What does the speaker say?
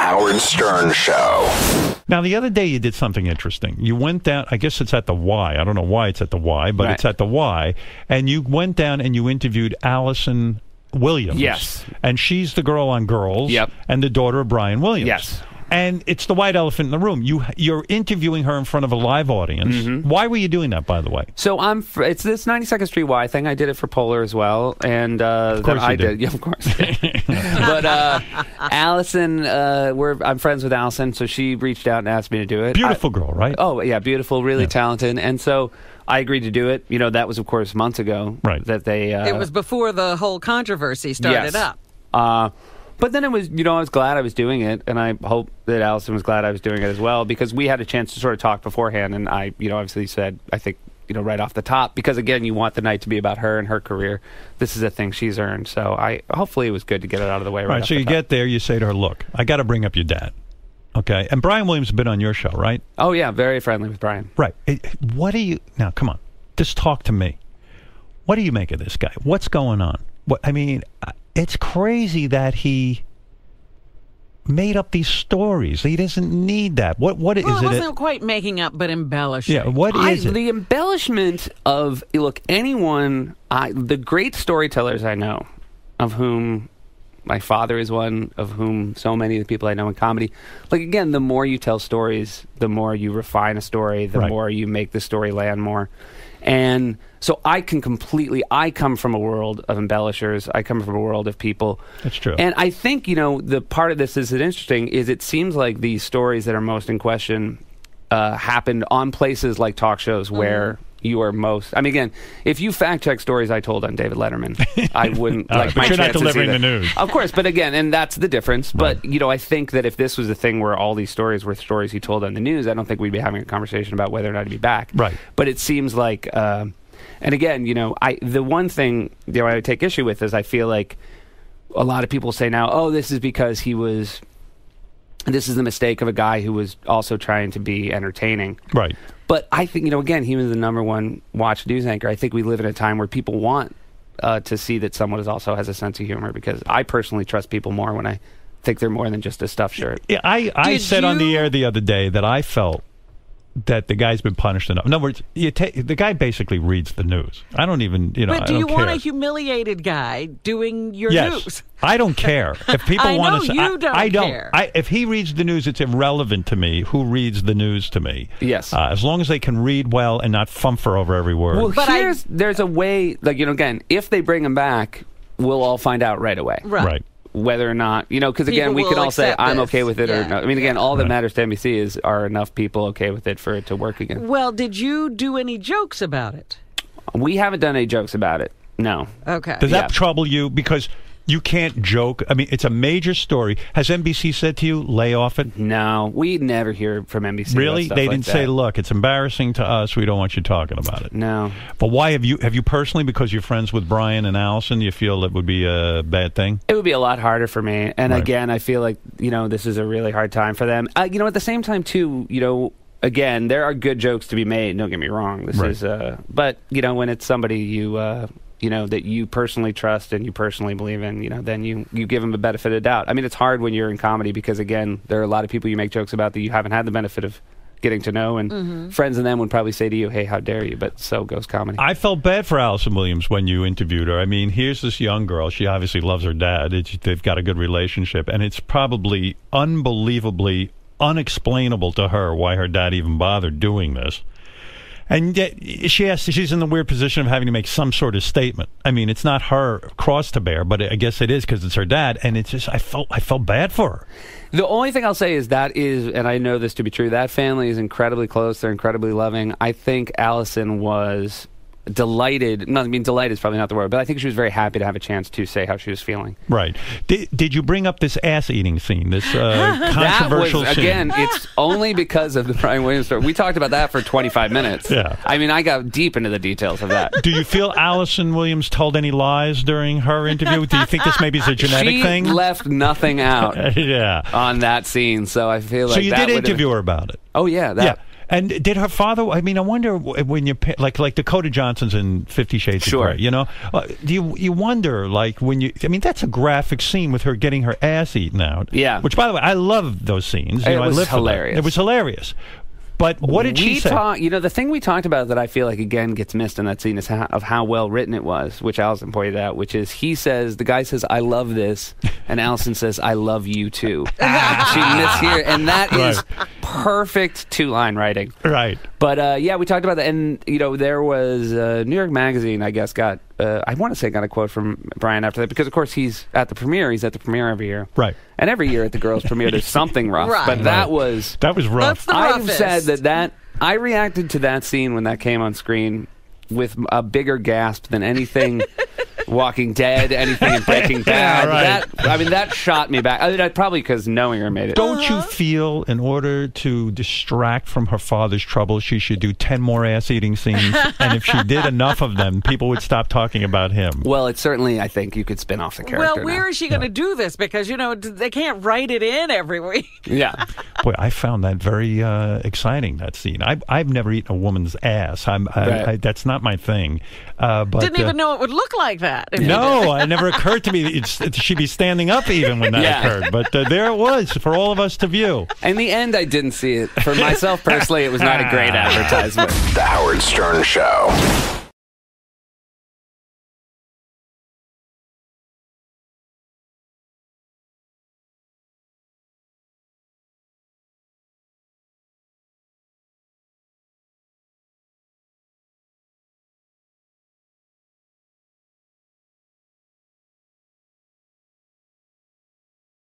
Howard Stern Show. Now, the other day you did something interesting. You went down, I guess it's at the Y. I don't know why it's at the Y, but it's at the Y. And you went down and you interviewed Allison Williams. Yes. And she's the girl on Girls. Yep. And the daughter of Brian Williams. Yes. And it's the white elephant in the room. You're interviewing her in front of a live audience. Mm-hmm. Why were you doing that, by the way? So it's this 92nd Street Y thing. I did it for Polar as well, and of course I you did. Yeah, of course. But Allison, I'm friends with Allison, so she reached out and asked me to do it. Beautiful girl, right? Oh yeah, beautiful, really talented, and so I agreed to do it. You know, that was of course months ago. Right. That they. It was before the whole controversy started up. But then it was, I was glad I was doing it, and I hope that Allison was glad I was doing it as well, because we had a chance to sort of talk beforehand, and I, obviously said, I think, right off the top, because again, you want the night to be about her and her career. This is a thing she's earned, so hopefully it was good to get it out of the way right off so the you top. get there, you say to her, look, I got to bring up your dad. Okay? And Brian Williams has been on your show, right? Oh, yeah, very friendly with Brian. Right. What do you... Now, come on. Just talk to me. What do you make of this guy? What's going on? It's crazy that he made up these stories. He doesn't need that. What is it? Well, it wasn't quite making up, but embellishing. Yeah, what is it? The embellishment of, look, the great storytellers I know, of whom my father is one, of whom so many of the people I know in comedy, like, again, the more you tell stories, the more you refine a story, the more you make the story land more. And so I come from a world of embellishers. I come from a world of people. That's true. And I think, the part of this is interesting is it seems like these stories that are most in question happened on places like talk shows where you are most... again, if you fact-check stories I told on David Letterman, I wouldn't... But you're not delivering the news. Of course, but again, and that's the difference. But, I think that if this was a thing where all these stories were stories he told on the news, I don't think we'd be having a conversation about whether or not he'd be back. Right. But it seems like... and again, the one thing I would take issue with is I feel like a lot of people say now, oh, this is because this is the mistake of a guy who was also trying to be entertaining. Right. But I think, again, he was the #1 watched news anchor. I think we live in a time where people want to see that someone also has a sense of humor, because I personally trust people more when I think they're more than just a stuffed shirt. Yeah, I said on the air the other day that I felt that the guy's been punished enough. In other words, the guy basically reads the news. I don't even, But do you want care. a humiliated guy doing your news? Yes. I don't care. If people want to say... I don't care. If he reads the news, it's irrelevant to me who reads the news to me. Yes. As long as they can read well and not fumfer over every word. Well, but there's a way, like, again, if they bring him back, we'll all find out right away. Right. Whether or not, because again, we can all say, I'm okay with it or no. Again, all that matters to NBC is, are enough people okay with it for it to work again? Well, did you do any jokes about it? We haven't done any jokes about it. No. Okay. Does that trouble you? Because you can't joke. It's a major story. Has NBC said to you, lay off it? No. We never hear from NBC. Really? They didn't say, that. Look, it's embarrassing to us. We don't want you talking about it. No. But why have you personally, because you're friends with Brian and Allison, you feel it would be a bad thing? It would be a lot harder for me. And again, I feel like, this is a really hard time for them. At the same time, too, again, there are good jokes to be made. Don't get me wrong. This is, but, when it's somebody that you personally trust and you personally believe in, then you give them the benefit of the doubt. It's hard when you're in comedy because, again, there are a lot of people you make jokes about that you haven't had the benefit of getting to know, and friends of them would probably say to you, hey, how dare you, but so goes comedy. I felt bad for Allison Williams when you interviewed her. Here's this young girl. She obviously loves her dad. They've got a good relationship, and it's probably unbelievably unexplainable to her why her dad even bothered doing this. And yet she's in the weird position of having to make some sort of statement. It's not her cross to bear, but I guess it is because it's her dad. And it's just I felt bad for her. The only thing I'll say is and I know this to be true, that family is incredibly close. They're incredibly loving. I think Allison was delighted. Delighted is probably not the word, but I think she was very happy to have a chance to say how she was feeling. Right. Did you bring up this ass-eating scene, this controversial scene? Again, it's only because of the Brian Williams story. We talked about that for 25 minutes. Yeah. I got deep into the details of that. Do you feel Allison Williams told any lies during her interview? Do you think this maybe is a genetic thing? She left nothing out yeah. on that scene, so I feel like So you did interview her about it? Oh, yeah. And did her father? I mean, I wonder when you like Dakota Johnson's in 50 Shades of Grey. You know, do you wonder like when you? I mean, that's a graphic scene with her getting her ass eaten out. Yeah. Which, by the way, I love those scenes. It was hilarious. It was hilarious. But what did she say? The thing we talked about that I feel like, again, gets missed in that scene is how well written it was, which Allison pointed out, which is the guy says, "I love this," and Allison says, "I love you too." She mishears, and that is perfect two-line writing. Right. But, we talked about that, and, there was New York Magazine, I guess, got a quote from Brian after that, because, of course, he's at the premiere every year. Right. And every year at the girls' premiere, there's something rough. Right. But that was rough. That's the I've roughest. said that I reacted to that scene when that came on screen with a bigger gasp than anything Walking Dead, anything in Breaking Bad. That shot me back. Probably because knowing her made it. Don't you feel in order to distract from her father's trouble, she should do 10 more ass-eating scenes? And if she did enough of them, people would stop talking about him. Well, it's certainly, I think, you could spin off the character. Well, where is she going to do this? Because, they can't write it in every week. Yeah. Boy, I found that very exciting, that scene. I've never eaten a woman's ass. That's not my thing. But didn't even know it would look like that. No, it never occurred to me she'd be standing up even when that occurred. But there it was for all of us to view. In the end, I didn't see it. For myself personally, it was not a great advertisement. The Howard Stern Show.